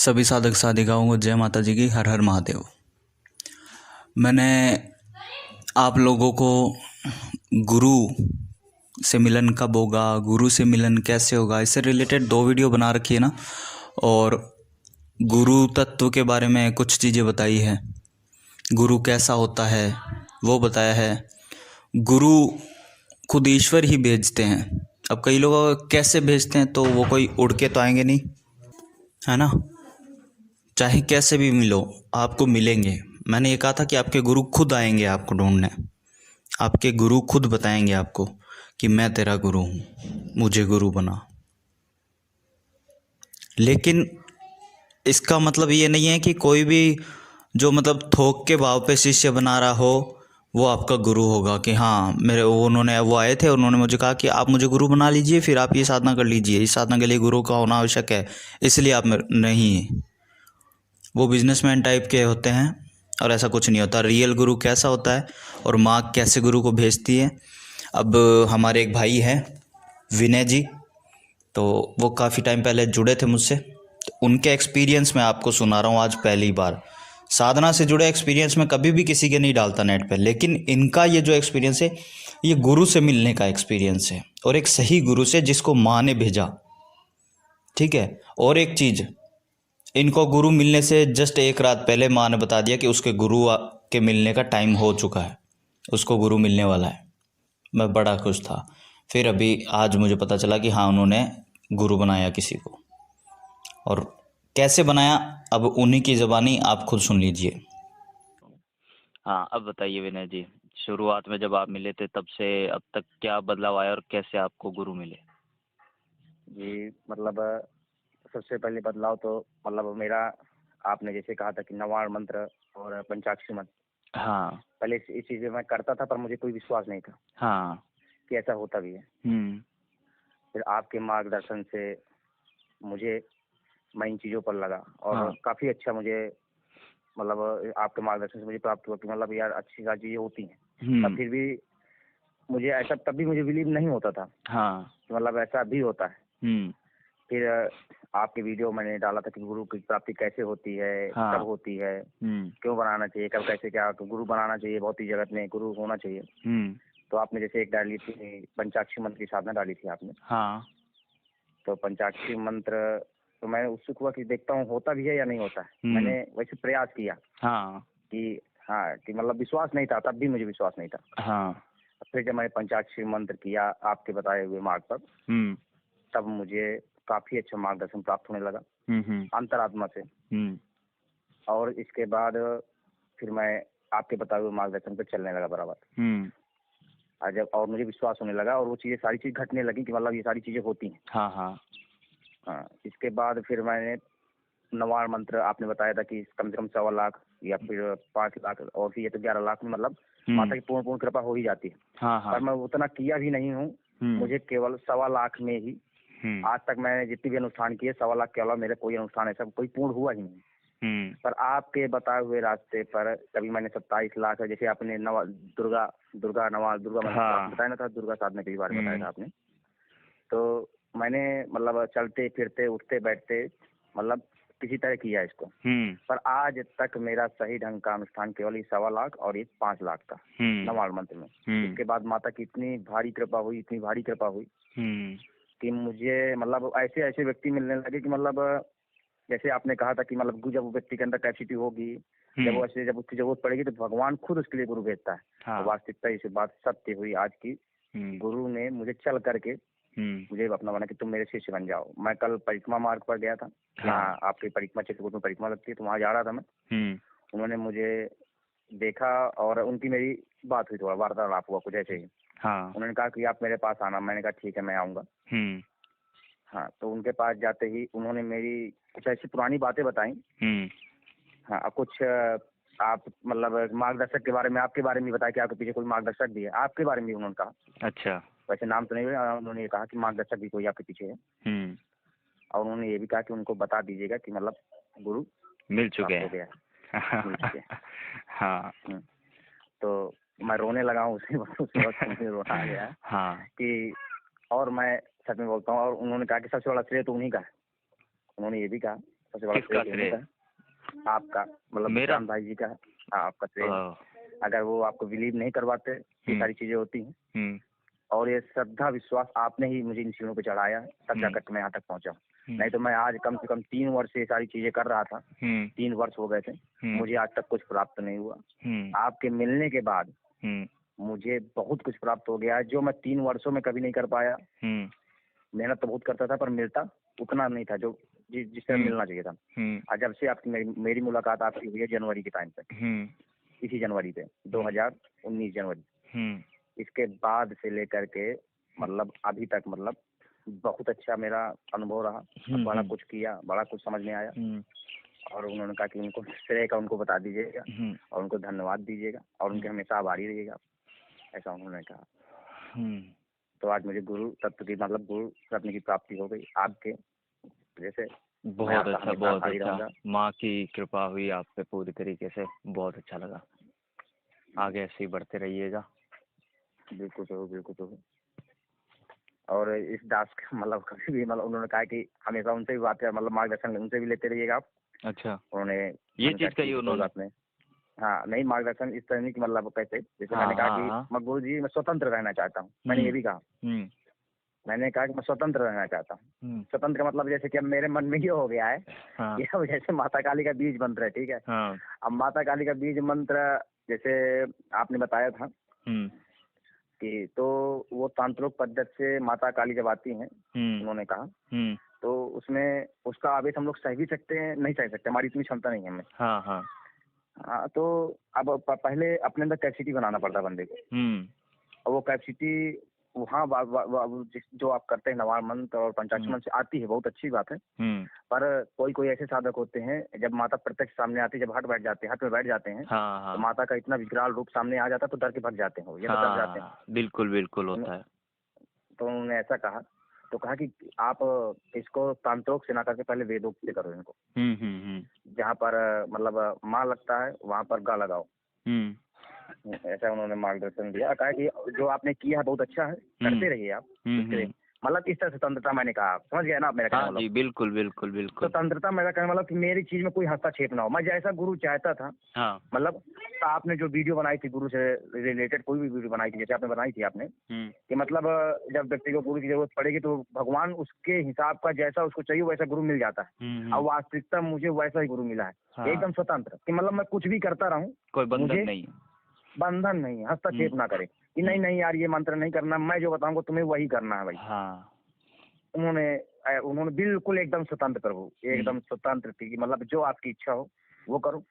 सभी साधक साधिकाओं को जय माता जी की, हर हर महादेव। मैंने आप लोगों को गुरु से मिलन कब होगा, गुरु से मिलन कैसे होगा, इससे रिलेटेड 2 वीडियो बना रखी है ना। और गुरु तत्व के बारे में कुछ चीज़ें बताई है, गुरु कैसा होता है वो बताया है। गुरु खुद ईश्वर ही भेजते हैं। अब कई लोग कैसे भेजते हैं, तो वो कोई उड़ के तो आएंगे नहीं, है ना। चाहे कैसे भी मिलो, आपको मिलेंगे। मैंने ये कहा था कि आपके गुरु खुद आएंगे आपको ढूंढने, आपके गुरु खुद बताएंगे आपको कि मैं तेरा गुरु हूँ, मुझे गुरु बना। लेकिन इसका मतलब ये नहीं है कि कोई भी जो मतलब थोक के भाव पे शिष्य बना रहा हो वो आपका गुरु होगा। कि हाँ मेरे वो आए थे, उन्होंने मुझे कहा कि आप मुझे गुरु बना लीजिए, फिर आप ये साधना कर लीजिए, इस साधना के लिए गुरु का होना आवश्यक है, इसलिए आप नहीं। वो बिजनेसमैन टाइप के होते हैं और ऐसा कुछ नहीं होता। रियल गुरु कैसा होता है और माँ कैसे गुरु को भेजती है। अब हमारे एक भाई हैं विनय जी, तो वो काफ़ी टाइम पहले जुड़े थे मुझसे, तो उनके एक्सपीरियंस मैं आपको सुना रहा हूँ आज पहली बार। साधना से जुड़े एक्सपीरियंस मैं कभी भी किसी के नहीं डालता नेट पे, लेकिन इनका ये जो एक्सपीरियंस है ये गुरु से मिलने का एक्सपीरियंस है, और एक सही गुरु से जिसको माँ ने भेजा। ठीक है। और एक चीज़, इनको गुरु मिलने से जस्ट एक रात पहले माँ ने बता दिया कि उसके गुरु के मिलने का टाइम हो चुका है, उसको गुरु मिलने वाला है। मैं बड़ा खुश था। फिर अभी आज मुझे पता चला कि हाँ उन्होंने गुरु बनाया किसी को, और कैसे बनाया अब उन्हीं की ज़बानी आप खुद सुन लीजिए। हाँ, अब बताइए विनय जी, शुरुआत में जब आप मिले थे तब से अब तक क्या बदलाव आया और कैसे आपको गुरु मिले? जी, मतलब सबसे पहले बदलाव तो मतलब मेरा, आपने जैसे कहा था कि नवाण मंत्र और पंचाक्षरी मंत्र, हाँ, पहले इस चीज़ें मैं करता था पर मुझे कोई विश्वास नहीं था हाँ, कि ऐसा होता भी है। फिर आपके मार्गदर्शन से मुझे मैं इन चीज़ों पर लगा और हाँ, काफ़ी अच्छा मुझे मतलब आपके मार्गदर्शन से मुझे प्राप्त हुआ कि मतलब यार अच्छी सारी चीज़ें होती हैं। पर फिर भी मुझे ऐसा तब भी मुझे बिलीव नहीं होता था हाँ, कि मतलब ऐसा भी होता है। हम्म, फिर आपके वीडियो मैंने डाला था कि गुरु की प्राप्ति कैसे होती है, हाँ, कब होती है, क्यों बनाना चाहिए, कब कैसे क्या, तो गुरु बनाना चाहिए, बहुत ही जगत में गुरु होना चाहिए। तो आपने जैसे एक डाली थी पंचाक्षरी मंत्र की साधना डाली थी आपने, हाँ, तो पंचाक्षरी मंत्र तो मैं उत्सुक हुआ कि देखता हूँ होता भी है या नहीं होता है। मैंने वैसे प्रयास किया हाँ, कि हाँ कि मतलब विश्वास नहीं था, तब भी मुझे विश्वास नहीं था। हाँ, फिर जब मैंने पंचाक्षरी मंत्र किया आपके बताए हुए मार्ग पर, तब मुझे काफी अच्छा मार्गदर्शन प्राप्त होने लगा अंतरात्मा से। और इसके बाद फिर मैं आपके बताए हुए मार्गदर्शन पर चलने लगा बराबर। और मुझे विश्वास होने लगा और वो चीजें सारी चीज घटने लगी कि मतलब ये सारी चीजें होती हैं। हाँ, हाँ, हाँ, इसके बाद फिर मैंने नवाण मंत्र आपने बताया था कि कम से कम 1.25 लाख या फिर 5 लाख और फिर ये तो 11 लाख में मतलब माता की पूर्ण पूर्ण कृपा हो ही जाती है। हाँ, पर मैं उतना किया भी नहीं हूँ। मुझे केवल 1.25 लाख में ही आज तक मैंने जितने भी अनुष्ठान किए 1.25 लाख के अलावा मेरे कोई अनुष्ठान ऐसा कोई पूर्ण हुआ ही नहीं। पर आपके बताए हुए रास्ते पर कभी मैंने 27 लाख, जैसे आपने दुर्गा मंत्र बताया ना था, दुर्गा साधना के बारे में बताया था आपने, तो मैंने मतलब चलते फिरते उठते बैठते मतलब किसी तरह किया इसको। पर आज तक मेरा सही ढंग का अनुष्ठान केवल 1.25 लाख और 5 लाख का नवाण मंत्र में। इसके बाद माता की इतनी भारी कृपा हुई, इतनी भारी कृपा हुई कि मुझे मतलब ऐसे ऐसे व्यक्ति मिलने लगे कि मतलब जैसे आपने कहा था कि मतलब जब वो व्यक्ति के अंदर कैपेसिटी होगी, जब उसकी जरूरत पड़ेगी तो भगवान खुद उसके लिए गुरु भेजता है। हाँ, तो वास्तविकता इसे बात सत्य हुई आज की। गुरु ने मुझे चल करके मुझे अपना बना कि तुम मेरे शिष्य बन जाओ। मैं कल परिक्रमा मार्ग पर गया था, यहाँ आपकी परिक्रमा चित्रकूट में परिक्रमा लगती है, तो वहाँ जा रहा था मैं। उन्होंने मुझे देखा और उनकी मेरी बात हुई, थोड़ा वार्तालाप हुआ कुछ ऐसे ही। उन्होंने कहा कि आप मेरे पास आना। मैंने कहा ठीक है मैं आऊँगा। हाँ, तो उनके पास जाते ही उन्होंने मेरी कुछ ऐसी पुरानी बातें बताई। हाँ, कुछ आप मतलब मार्गदर्शक के बारे में, आपके बारे में बताया कि आपके पीछे कोई मार्गदर्शक भी है, आपके बारे में भी उन्होंने कहा। अच्छा, वैसे नाम तो नहीं हुआ, उन्होंने ये कहा कि मार्गदर्शक भी कोई आपके पीछे है। और उन्होंने ये भी कहा कि उनको बता दीजिएगा कि मतलब गुरु मिल चुके हो गया है, मिल चुके हैं। हाँ, तो मैं रोने लगा हूँ उसी वक्त मुझे रोना आ गया कि, और मैं सच में बोलता हूँ, और उन्होंने कहा कि सबसे बड़ा श्रेय तो उन्हीं का है। उन्होंने ये भी कहा सबसे बड़ा किसका श्रेय श्रेय? उन्हीं का, आपका, मतलब मेरा? विक्रांत भाई जी का है। हाँ, आपका श्रेय है। हाँ। अगर वो आपको बिलीव नहीं करवाते, ये सारी चीजें होती हैं, हम्म, और ये श्रद्धा विश्वास आपने ही मुझे इन सीढ़ियों पे चढ़ाया है, तब जाकर के मैं यहाँ तक पहुंचा हूँ। नहीं तो मैं आज कम से कम 3 वर्ष से ये सारी चीजें कर रहा था। 3 वर्ष हो गए थे, मुझे आज तक कुछ प्राप्त नहीं हुआ। आपके मिलने के बाद मुझे बहुत कुछ प्राप्त हो गया है, जो मैं 3 वर्षों में कभी नहीं कर पाया। मेहनत तो बहुत करता था, पर मिलता उतना नहीं था जो जिस तरह मिलना चाहिए था। और जब से आपकी मेरी मुलाकात आपकी हुई है जनवरी के टाइम पे, इसी जनवरी पे, 2019 जनवरी, इसके बाद से लेकर के मतलब अभी तक, मतलब बहुत अच्छा मेरा अनुभव रहा। बड़ा कुछ किया, बड़ा कुछ समझ में आया। और उन्होंने कहा कि उनको श्रेय का उनको बता दीजिएगा और उनको धन्यवाद दीजिएगा और उनके हमेशा आभारी रहिएगा, ऐसा उन्होंने कहा। तो आज मुझे गुरु तत्व की, मतलब गुरु रत्न की प्राप्ति हो गई आपके जैसे। बहुत अच्छा, बहुत अच्छा। माँ की कृपा हुई आप पे पूरी तरीके से, बहुत अच्छा लगा। आगे ऐसे ही बढ़ते रहिएगा। बिल्कुल तो, बिल्कुल तो। और इस दास का मतलब कभी भी, मतलब उन्होंने कहा कि हमेशा उनसे भी बात है, मतलब मार्गदर्शन उनसे भी लेते रहिएगा आप। अच्छा, उन्होंने ये चीज कही उन्होंने? बात में, हाँ, नहीं मार्गदर्शन इस तरह नहीं कि मतलब कैसे, जैसे मैंने कहा कि मैं गुरु जी मैं स्वतंत्र रहना चाहता हूँ, मैंने ये भी कहा। मैंने कहा कि मैं स्वतंत्र रहना चाहता हूँ। स्वतंत्र का मतलब जैसे कि अब मेरे मन में ये हो गया है कि अब जैसे माता काली का बीज मंत्र है, ठीक है। अब माता काली का बीज मंत्र जैसे आपने बताया था कि, तो वो तांत्रिक पद्धति से माता काली जब आती हैं, उन्होंने कहा, तो उसमें उसका आवेश हम लोग सह भी सकते हैं, नहीं सह सकते, हमारी इतनी क्षमता नहीं है हमें। हाँ, तो अब पहले अपने अंदर कैपेसिटी बनाना पड़ता है बंदे को, और वो कैपेसिटी वहाँ जो आप करते हैं नवार मंत्र और पंचाक्षर मंत्र से आती है, बहुत अच्छी बात है। पर कोई कोई ऐसे साधक होते हैं, जब माता प्रत्यक्ष सामने आती है, जब हट में बैठ जाते हैं, तो माता का इतना विकराल रूप सामने आ जाता है, तो डर के भाग जाते हैं, ये डर जाते हैं। बिल्कुल बिल्कुल होता है। तो उन्होंने ऐसा कहा, तो कहा कि आप इसको तांत्रिक से ना करके पहले वेदोक्त से करो इनको। जहाँ पर मतलब माँ लगता है वहाँ पर गा लगाओ। ऐसा उन्होंने मार्गदर्शन दिया, कहा कि जो आपने किया है बहुत अच्छा है, करते रहिए आप। मतलब इस तरह स्वतंत्रता, मैंने कहा, समझ गया ना आप मेरा कहने जी, बिल्कुल बिल्कुल बिल्कुल। स्वतंत्रता मेरा कहने मतलब कि मेरी चीज में कोई हस्तक्षेप ना हो, मैं जैसा गुरु चाहता था। मतलब आपने जो वीडियो बनाई थी गुरु से रिलेटेड, कोई भी वीडियो बनाई थी, जैसे आपने बनाई थी आपने, कि मतलब जब व्यक्ति को गुरु की जरूरत पड़ेगी तो भगवान उसके हिसाब का जैसा उसको चाहिए वैसा गुरु मिल जाता है। और वास्तविकता मुझे वैसा ही गुरु मिला है, एकदम स्वतंत्र, कि मतलब मैं कुछ भी करता रहूं, कोई बंधन नहीं, बंधन नहीं, हस्तक्षेप ना करे कि नहीं नहीं यार ये मंत्र नहीं करना, मैं जो बताऊंगा तुम्हें वही करना है भाई। उन्होंने बिल्कुल एकदम स्वतंत्र प्रभु, एकदम स्वतंत्र थी कि मतलब जो आपकी इच्छा हो वो करो।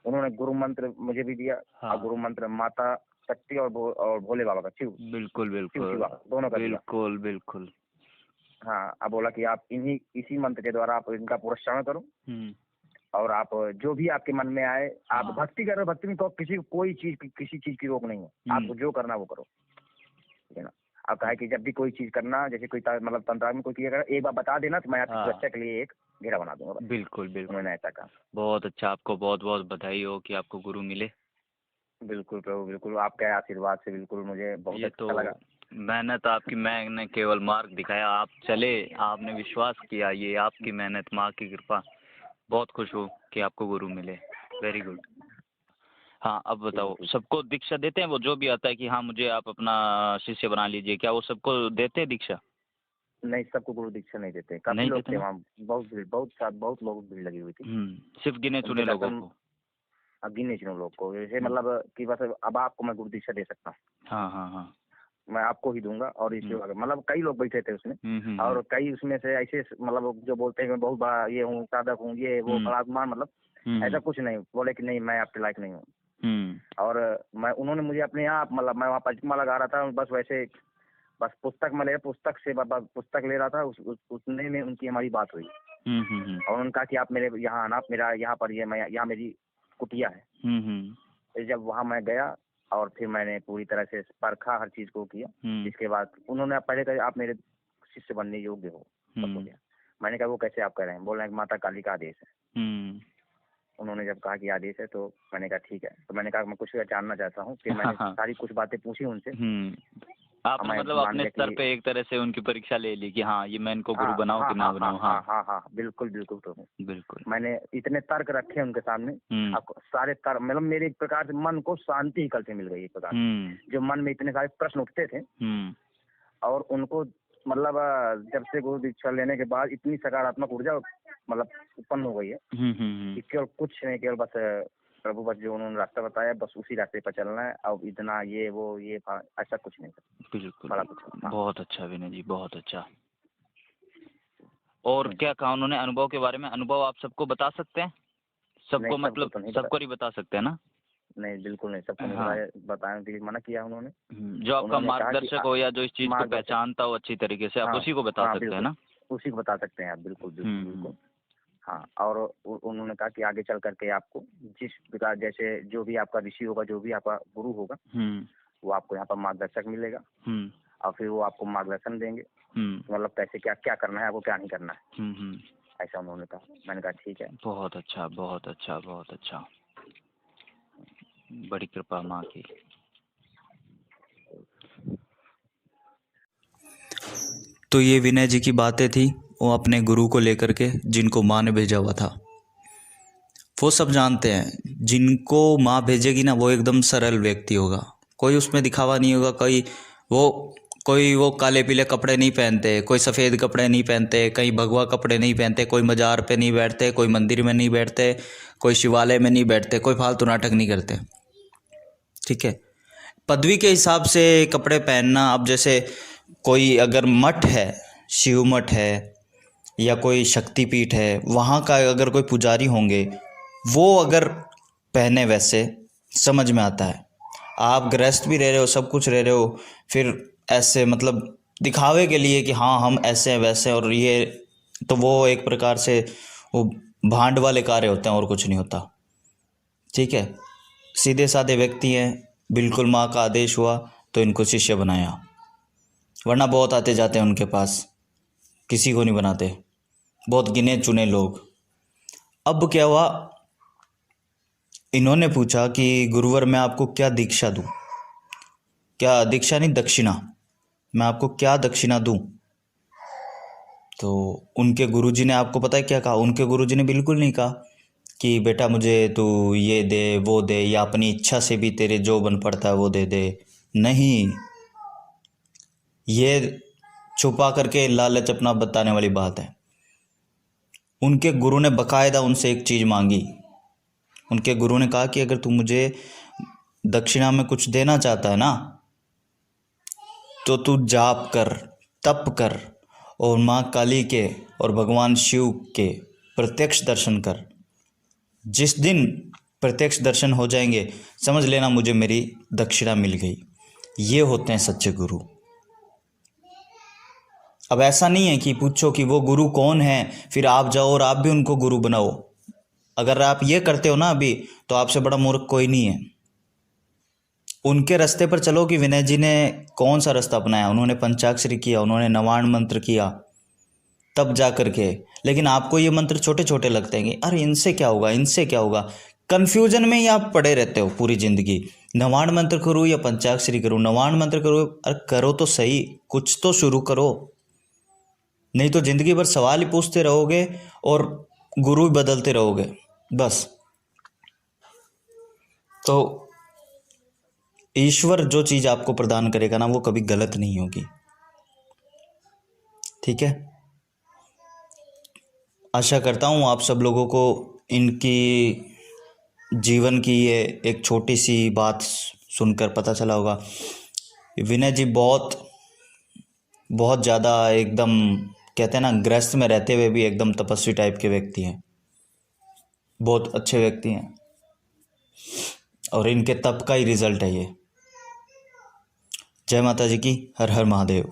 उन्होंने गुरु मंत्र मुझे भी दिया, और गुरु मंत्र माता शक्ति और भोले बाबा का, शिव, बिल्कुल बिल्कुल, दोनों का दिया। बिल्कुल बिल्कुल। हाँ, अब बोला कि आप इसी मंत्र के द्वारा आप इनका पूरा श्रवण करो, और आप जो भी आपके मन में आए आप भक्ति करो। भक्ति में किसी चीज की रोक नहीं है, आपको जो करना वो करो, ठीक है ना। अब कहा कि जब भी कोई चीज करना, जैसे कोई मतलब तंत्र में कोई किया, एक बार बता देना तो मैं आपकी सुरक्षा के लिए एक घेरा बना दूंगा। बिल्कुल बिल्कुल, उन्होंने ऐसा कहा। बहुत अच्छा, आपको बहुत बहुत बधाई हो कि आपको गुरु मिले। बिल्कुल प्रभु, बिल्कुल आपके आशीर्वाद से बिल्कुल मुझे बहुत अच्छा लगा। मेहनत आपकी, मैंने केवल मार्ग दिखाया, आप चले, आपने विश्वास किया, ये आपकी मेहनत, माँ की कृपा। बहुत खुश हूँ कि आपको गुरु मिले, वेरी गुड। हाँ, अब बताओ, सबको दीक्षा देते हैं वो, जो भी आता है कि हाँ मुझे आप अपना शिष्य बना लीजिए, क्या वो सबको देते हैं दीक्षा? नहीं, सबको गुरु दीक्षा नहीं देते, काफी लोग थे वहाँ, बहुत लोग भीड़ लगी हुई थी। सिर्फ गिने चुने लोगों को? गिने चुने लोग को, जैसे मतलब कि बस अब आपको मैं गुरु दीक्षा दे सकता हूँ। हाँ, मैं आपको ही दूंगा, और इसके बाद मतलब कई लोग बैठे थे उसमें, और कई उसमें से ऐसे मतलब जो बोलते हैं मैं बहुत बड़ा ये हूँ, साधक हूँ, ये वो बड़ा अभिमान, मतलब ऐसा कुछ नहीं, बोले कि नहीं मैं आपके लायक नहीं हूँ। और उन्होंने मुझे अपने यहाँ, मतलब मैं वहाँ पंचमा लगा रहा था, बस वैसे बस पुस्तक ले रहा था, उसने में उनकी हमारी बात हुई, और उन्होंने कहा कि आप मेरे यहाँ आना, मेरा यहाँ पर यहाँ मेरी कुटिया है। तो जब वहाँ मैं गया और फिर मैंने पूरी तरह से परखा, हर चीज को किया। इसके बाद उन्होंने पहले कहा आप मेरे शिष्य बनने योग्य हो, सब हो गया। मैंने कहा वो कैसे आप कह रहे हैं? बोल रहे हैं माता काली का आदेश है। उन्होंने जब कहा कि आदेश है तो मैंने कहा ठीक है। तो मैंने कहा मैं कुछ जानना चाहता हूँ, फिर मैंने सारी कुछ बातें पूछी उनसे, आपने हमें मतलब मान अपने लिया स्तर कि पे एक तरह से उनकी परीक्षा ले ली कि हाँ ये मैं इनको गुरु हाँ बनाऊं हाँ कि ना हाँ हाँ बनाऊं। हाँ हाँ हाँ हाँ बिल्कुल बिल्कुल। तो बिल्कुल। मैंने इतने तर्क रखे उनके सामने, आपको सारे तर्क मतलब मेरे एक प्रकार से मन को शांति ही कल से मिल गई एक प्रकार से। जो मन में इतने सारे प्रश्न उठते थे और उनको मतलब जब से गुरु दीक्षा लेने के बाद इतनी सकारात्मक ऊर्जा मतलब उत्पन्न हो गई है कि केवल कुछ नहीं, केवल बस प्रभु बस जो उन्होंने रास्ता बताया बस उसी रास्ते पर चलना है। अब इतना ये वो ये ऐसा कुछ नहीं। बिल्कुल। बड़ा कुछ हाँ। बहुत अच्छा विनय जी, बहुत अच्छा। और क्या कहा उन्होंने अनुभव के बारे में? अनुभव आप सबको बता सकते हैं? सबको नहीं, सबको मतलब तो नहीं सबको नहीं बता सकते हैं ना? नहीं बिल्कुल नहीं, सबको नहीं हाँ। बताया कि मना किया उन्होंने। जो आपका उन्होंने कहा कि मार्गदर्शक हो या जो इस चीज को मार्गदर्शक, पहचानता हो अच्छी तरीके से, आप हाँ उसी को बता हाँ सकते हैं बिल्कुल ना? उसी को बता सकते हैं आप, बिल्कुल बिल्कुल बिल्कुल। हाँ, और उन्होंने कहा कि आगे चल करके आपको जिस प्रकार जैसे जो भी आपका ऋषि होगा, जो भी आपका गुरु होगा, वो आपको यहाँ पर मार्गदर्शक मिलेगा और फिर वो आपको मार्गदर्शन देंगे मतलब कैसे क्या क्या करना है, आपको क्या नहीं करना है, ऐसा उन्होंने कहा। मैंने कहा ठीक है। बहुत अच्छा, बहुत अच्छा, बहुत अच्छा। बड़ी कृपा माँ की। तो ये विनय जी की बातें थी, वो अपने गुरु को लेकर के, जिनको माँ ने भेजा हुआ था। वो सब जानते हैं, जिनको माँ भेजेगी ना वो एकदम सरल व्यक्ति होगा, कोई उसमें दिखावा नहीं होगा। कोई वो काले पीले कपड़े नहीं पहनते, कोई सफ़ेद कपड़े नहीं पहनते, कहीं भगवा कपड़े नहीं पहनते, कोई मज़ार पे नहीं बैठते, कोई मंदिर में नहीं बैठते, कोई शिवालय में नहीं बैठते, कोई फालतू नाटक नहीं करते। ठीक है, पदवी के हिसाब से कपड़े पहनना। अब जैसे कोई अगर मठ है, शिव मठ है या कोई शक्तिपीठ है, वहाँ का अगर कोई पुजारी होंगे, वो अगर पहने वैसे समझ में आता है। आप गृहस्थ भी रह रहे हो, सब कुछ रह रहे हो, फिर ऐसे मतलब दिखावे के लिए कि हाँ हम ऐसे हैं वैसे और ये, तो वो एक प्रकार से वो भांड वाले कार्य होते हैं और कुछ नहीं होता। ठीक है, सीधे साधे व्यक्ति हैं, बिल्कुल माँ का आदेश हुआ तो इनको शिष्य बनाया, वरना बहुत आते जाते हैं उनके पास, किसी को नहीं बनाते, बहुत गिने चुने लोग। अब क्या हुआ, इन्होंने पूछा कि गुरुवर मैं आपको क्या दीक्षा दूं, क्या दीक्षा नहीं दक्षिणा, मैं आपको क्या दक्षिणा दूं। तो उनके गुरुजी ने, आपको पता है क्या कहा? उनके गुरुजी ने बिल्कुल नहीं कहा कि बेटा मुझे तू ये दे वो दे, या अपनी इच्छा से भी तेरे जो बन पड़ता है वो दे दे। नहीं, ये छुपा करके लालच अपना बताने वाली बात है। उनके गुरु ने बकायदा उनसे एक चीज़ मांगी। उनके गुरु ने कहा कि अगर तू मुझे दक्षिणा में कुछ देना चाहता है ना, तो तू जाप कर, तप कर और माँ काली के और भगवान शिव के प्रत्यक्ष दर्शन कर। जिस दिन प्रत्यक्ष दर्शन हो जाएंगे, समझ लेना मुझे मेरी दक्षिणा मिल गई। ये होते हैं सच्चे गुरु। अब ऐसा नहीं है कि पूछो कि वो गुरु कौन है, फिर आप जाओ और आप भी उनको गुरु बनाओ। अगर आप ये करते हो ना अभी, तो आपसे बड़ा मूर्ख कोई नहीं है। उनके रास्ते पर चलो कि विनय जी ने कौन सा रास्ता अपनाया, उन्होंने पंचाक्षरी किया, उन्होंने नवाण मंत्र किया, तब जा कर के। लेकिन आपको ये मंत्र छोटे छोटे लगते हैं कि अरे इनसे क्या होगा, इनसे क्या होगा, कन्फ्यूजन में ही आप पड़े रहते हो पूरी ज़िंदगी। नवाण मंत्र करूँ या पंचाक्षरी करूँ, नवाण मंत्र करूँ, अरे करो तो सही, कुछ तो शुरू करो, नहीं तो ज़िंदगी भर सवाल ही पूछते रहोगे और गुरु ही बदलते रहोगे बस। तो ईश्वर जो चीज़ आपको प्रदान करेगा ना, वो कभी गलत नहीं होगी। ठीक है, आशा करता हूँ आप सब लोगों को इनकी जीवन की ये एक छोटी सी बात सुनकर पता चला होगा। विनय जी बहुत बहुत ज़्यादा एकदम, कहते हैं ना, गृहस्थ में रहते हुए भी एकदम तपस्वी टाइप के व्यक्ति हैं, बहुत अच्छे व्यक्ति हैं और इनके तप का ही रिजल्ट है ये। जय माता जी की, हर हर महादेव।